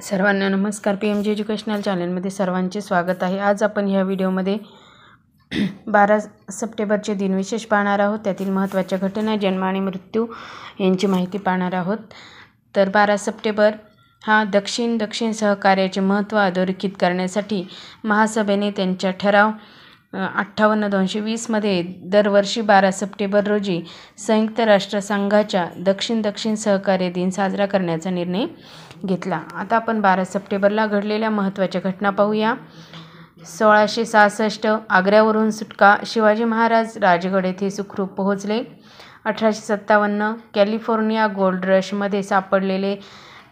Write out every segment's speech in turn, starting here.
सर्वांना नमस्कार. PMG educational चॅनलमध्ये सर्वांचे स्वागत आहे. आज आपण ह्या व्हिडिओमध्ये 12 सप्टेंबरचे दिनविशेष पाहणार आहोत. त्यातील महत्त्वाच्या घटना, जन्म आणि मृत्यू यांची माहिती पाहणार आहोत. तर 12 सप्टेंबर हा दक्षिण सहकार्याचे महत्त्व अधोरेखित करण्यासाठी महासभेने त्यांच्या ठराव 58-220 मध्ये दरवर्षी 12 सप्टेंबर रोजी संयुक्त राष्ट्रसंघाच्या दक्षिण सहकार्य दिन साजरा करण्याचा निर्णय घेतला. आता आपण 12 सप्टेंबरला घडलेल्या महत्त्वाच्या घटना पाहूया. 1666 आग्र्यावरून सुटका. शिवाजी महाराज राजगड येथे सुखरूप पोहोचले. 1857 कॅलिफोर्निया गोल्ड रशमध्ये सापडलेले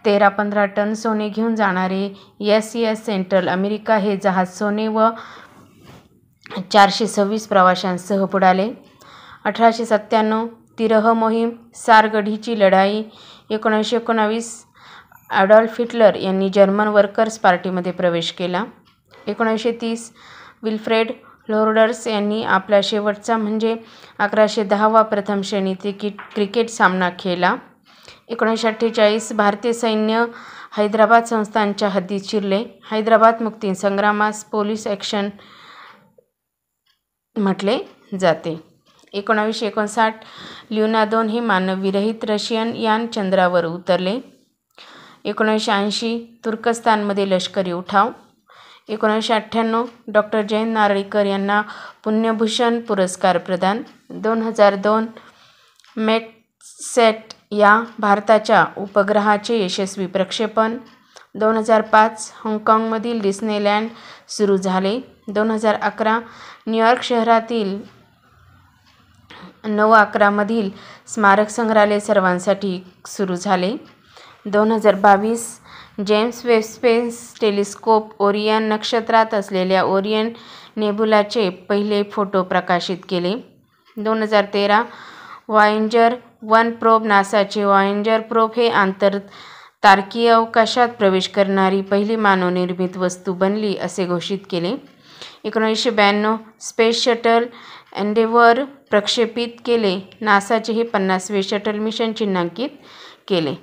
13-15 टन सोने घेऊन जाणारे SS सेंट्रल अमेरिका हे जहाज सोने व 426 प्रवाशांसह बुडाले. 1897 तिरह मोहीम. सारगढीची लढाई. 1919 ॲडॉल्फ हिटलर यांनी जर्मन वर्कर्स पार्टीमध्ये प्रवेश केला. 1930 विल्फ्रेड लोर्डर्स यांनी आपला शेवटचा म्हणजे 1110वा प्रथम श्रेणी क्रिकेट सामना खेळला. 1948 भारतीय सैन्य हैदराबाद संस्थानच्या हद्दीत शिरले. हैदराबाद मुक्ती संग्रामास पोलीस ॲक्शन म्हटले जाते. 1959 ल्युना 2 हे मानवविरहित रशियन यान चंद्रावर उतरले. 1980 तुर्कस्तानमध्ये लष्करी उठाव. 1998 डॉक्टर जयंत नारळीकर यांना पुण्यभूषण पुरस्कार प्रदान. 2002 मेटसॅट या भारताच्या उपग्रहाचे यशस्वी प्रक्षेपण. 2005 हाँगकाँगमधील डिस्नेलँड सुरू झाले. 2011 न्यूयॉर्क शहरातील 9/11 मधील स्मारक संग्रहालय सर्वांसाठी सुरू झाले. 2022 James Webb space telescope Orion नक्षत्रात असलेल्या ओरियन नेबुलाचे पहिले फोटो प्रकाशित केले. 2013 वॉयेजर 1 प्रोब. नासाचे वॉयेजर प्रोब हे आंतरतारकीय अवकाशात प्रवेश करणारी पहिली मानवनिर्मित वस्तू बनली असे घोषित केले. 1992 स्पेस शटल एन्डेव्हर प्रक्षेपित केले. नासाचे हे 50वे शटल मिशन चिन्हांकित केले.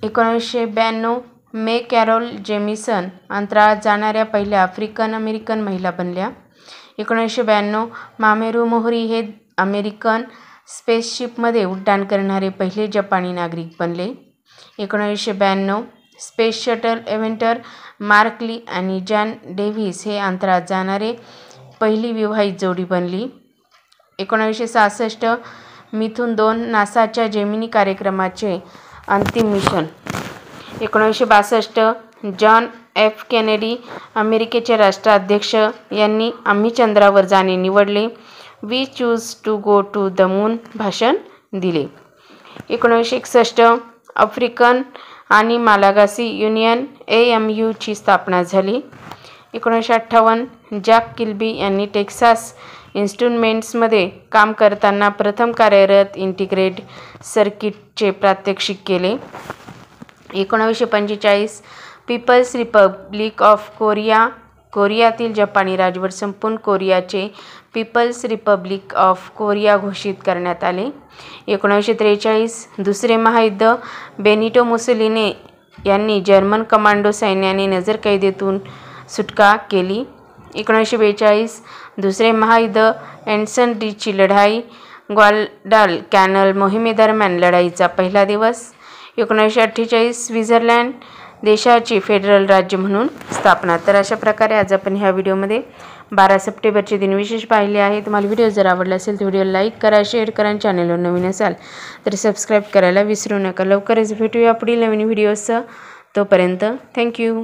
1992 मे कॅरोल जेमिसन अंतराळात जाणाऱ्या पहिल्या आफ्रिकन अमेरिकन महिला बनल्या. 1992 मामेरू मोहरी हे अमेरिकन स्पेसशिपमध्ये उड्डाण करणारे पहिले जपानी नागरिक बनले. 1992 स्पेस शटल इव्हेंटर मार्क ली आणि जॉन डेव्हिस हे अंतराळात जाणारे पहिली विवाहित जोडी बनली. 1966 मिथुन 2 नासाच्या जेमिनी कार्यक्रमाचे अंतिम मिशन. 1962 जॉन एफ केनेडी अमेरिकेचे राष्ट्राध्यक्ष यांनी आम्ही चंद्रावर जाणे निवडले, we choose to go to the moon भाषण दिले. 1961 आफ्रिकन आणि मालागासी युनियन AMU ची स्थापना झाली. 1958 जॅक किल्बी यांनी टेक्सास इन्स्ट्रुमेंट्समध्ये काम करताना प्रथम कार्यरत इंटिग्रेटेड सर्किटचे प्रात्यक्षिक केले. 1945 पीपल्स रिपब्लिक ऑफ कोरिया. कोरियातील जपानी राजवट संपून कोरियाचे पीपल्स रिपब्लिक ऑफ कोरिया घोषित करण्यात आले. 1943 दुसरे महायुद्ध. बेनिटो मुसोलिनी यांनी जर्मन कमांडो सैन्याने नजरकैदेतून सुटका केली. 1942 दुसरे महायुद्ध. एन्सनडीची लढाई. ग्वाडाल कॅनल मोहिमेदरम्यान लढाईचा पहिला दिवस. 1948 स्वित्झर्लंड देशाची फेडरल राज्य म्हणून स्थापना. तर अशा प्रकारे आज आपण ह्या व्हिडिओमध्ये 12 सप्टेंबरचे दिनविशेष पाहिले आहे. तुम्हाला व्हिडिओ जर आवडला असेल तर व्हिडिओ लाईक करा, शेअर करा आणि चॅनलवर नवीन असाल तर सबस्क्राईब करायला विसरू नका. लवकरच भेटूया पुढील नवीन व्हिडिओसह. तोपर्यंत थँक्यू.